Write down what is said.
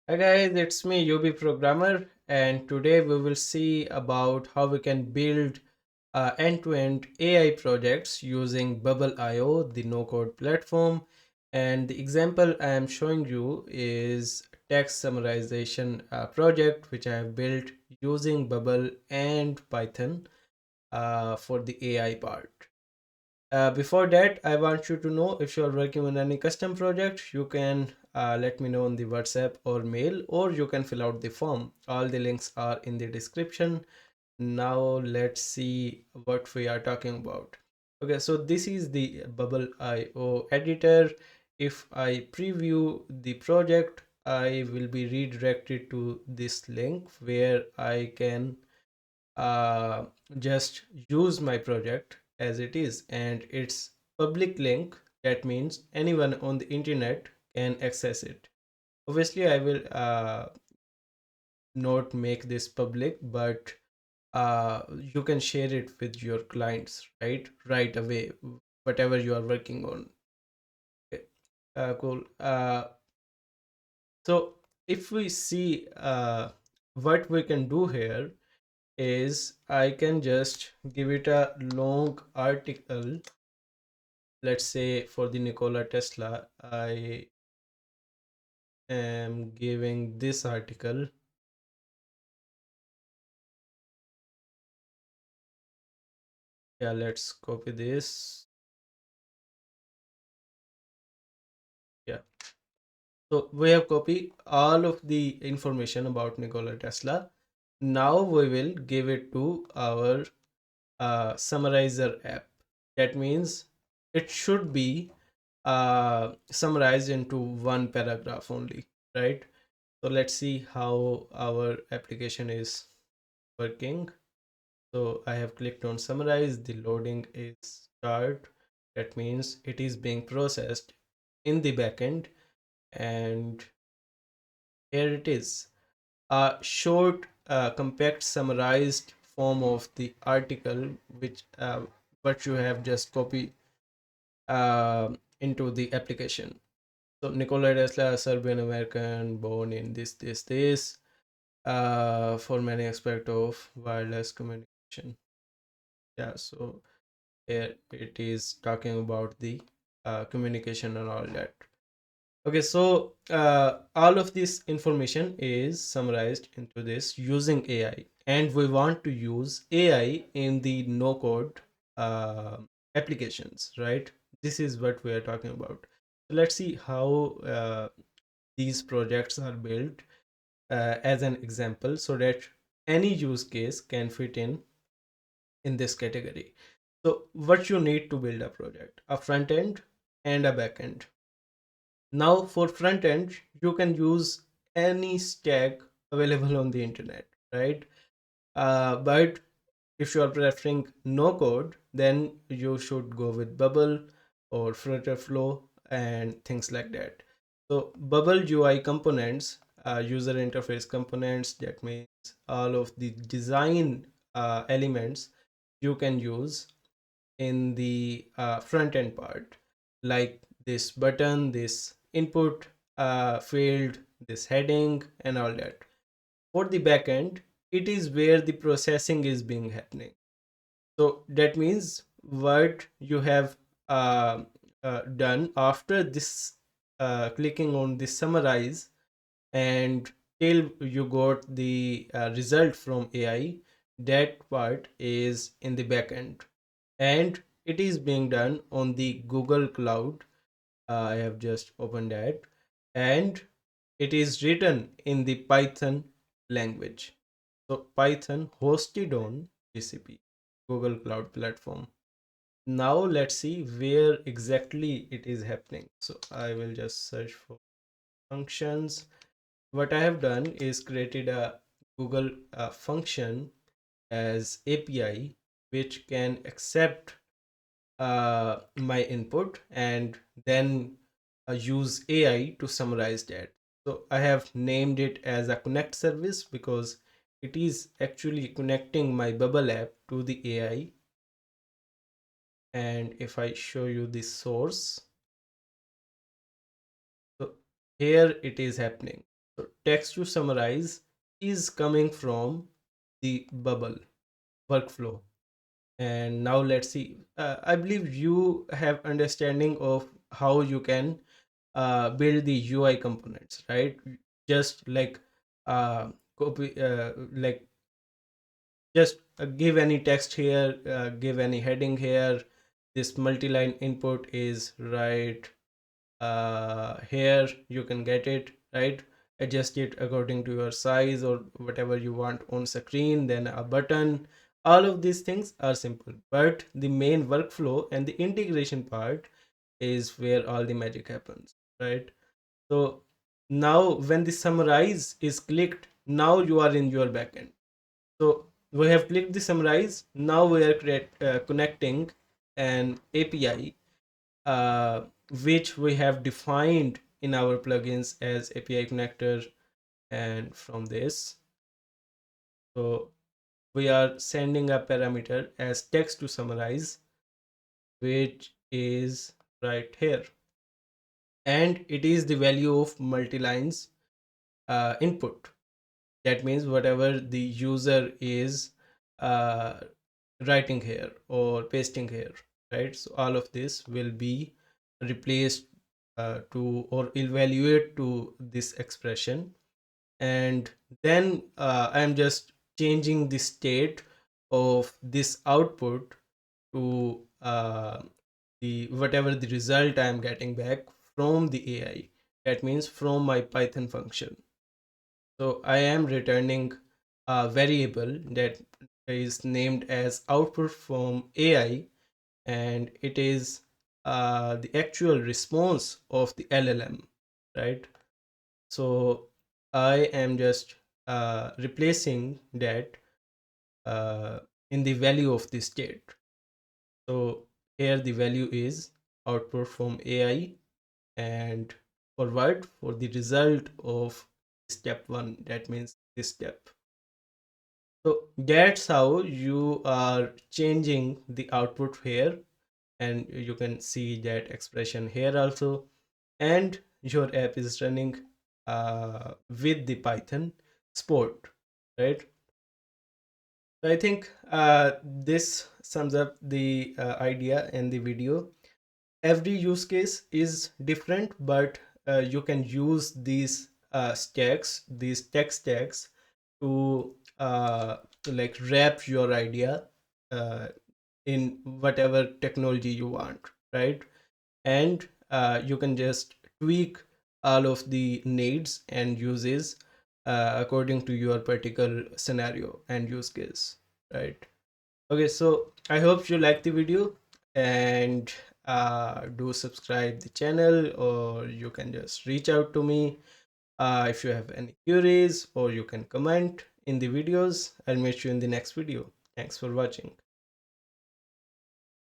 Hi guys, it's me UBprogrammer, and today we will see about how we can build end-to-end AI projects using Bubble.io, the no-code platform. And the example I am showing you is text summarization project which I have built using Bubble and Python for the AI part. Before that, I want you to know if you are working on any custom project, you can let me know on the WhatsApp or mail, or you can fill out the form. All the links are in the description. Now let's see what we are talking about. Okay, so this is the Bubble IO editor. If I preview the project, I will be redirected to this link where I can uh, just use my project as it is, and it's public link. That means anyone on the internet can access it. Obviously I will not make this public, but you can share it with your clients right away, whatever you are working on. Okay. Cool. So if we see what we can do here is I can just give it a long article. Let's say for the Nikola Tesla, I am giving this article. Yeah, let's copy this. Yeah. So we have copied all of the information about Nikola Tesla. Now we will give it to our summarizer app. That means it should be summarized into one paragraph only, right? So let's see how our application is working. So I have clicked on summarize. The loading is start. That means it is being processed in the backend, and here it is. A short, compact, summarized form of the article, which what you have just copied into the application. So Nikola Tesla, a Serbian American, born in this for many aspects of wireless communication. Yeah, so here it is talking about the communication and all that. Okay, so all of this information is summarized into this using AI, and we want to use AI in the no code uh, applications, right? This is what we are talking about. So let's see how these projects are built as an example so that any use case can fit in this category. So what you need to build a project: a front end and a back end. Now for front end, you can use any stack available on the internet, right? But if you are preferring no code, then you should go with Bubble or Flutterflow and things like that. So Bubble UI components, user interface components, that means all of the design elements you can use in the front end part, like this button, this input field, this heading, and all that. For the back end, it is where the processing is being happening. So that means what you have done after this, clicking on the summarize, and till you got the result from AI, that part is in the backend, and it is being done on the Google Cloud. I have just opened that, and it is written in the Python language. So Python hosted on GCP, Google Cloud Platform. Now let's see where exactly it is happening. So I will just search for functions. What I have done is created a Google function as API, which can accept my input and then use AI to summarize that. So I have named it as a connect service because it is actually connecting my Bubble app to the AI. And if I show you the source, so here it is happening. So text to summarize is coming from the bubble workflow. And now let's see. I believe you have understanding of how you can build the UI components, right? Just like copy, like just give any text here, give any heading here. This multi-line input is right here. You can get it, right? Adjust it according to your size or whatever you want on screen. Then a button. All of these things are simple, but the main workflow and the integration part is where all the magic happens, right? So now when the summarize is clicked, now you are in your backend. So we have clicked the summarize. Now we are connecting an API, uh, which we have defined in our plugins as API connector. And from this, so we are sending a parameter as text to summarize, which is right here. And it is the value of multi-lines input. That means whatever the user is uh, writing here or pasting here, right? So all of this will be replaced to or evaluate to this expression. And then I'm just changing the state of this output to the whatever the result I'm getting back from the AI. That means from my Python function. So I am returning a variable that is named as output from AI, and it is the actual response of the LLM, right? So I am just replacing that in the value of the state. So here the value is output from AI, and forward for the result of step one. That means this step. So that's how you are changing the output here, and you can see that expression here also. And your app is running with the Python support, right? So I think this sums up the idea in the video. Every use case is different, but you can use these stacks, these tech stacks, to like wrap your idea uh, in whatever technology you want, right? And you can just tweak all of the needs and uses according to your particular scenario and use case, right? Okay, so I hope you like the video, and do subscribe the channel, or you can just reach out to me if you have any queries, or you can comment in the videos. I'll meet you in the next video. Thanks for watching.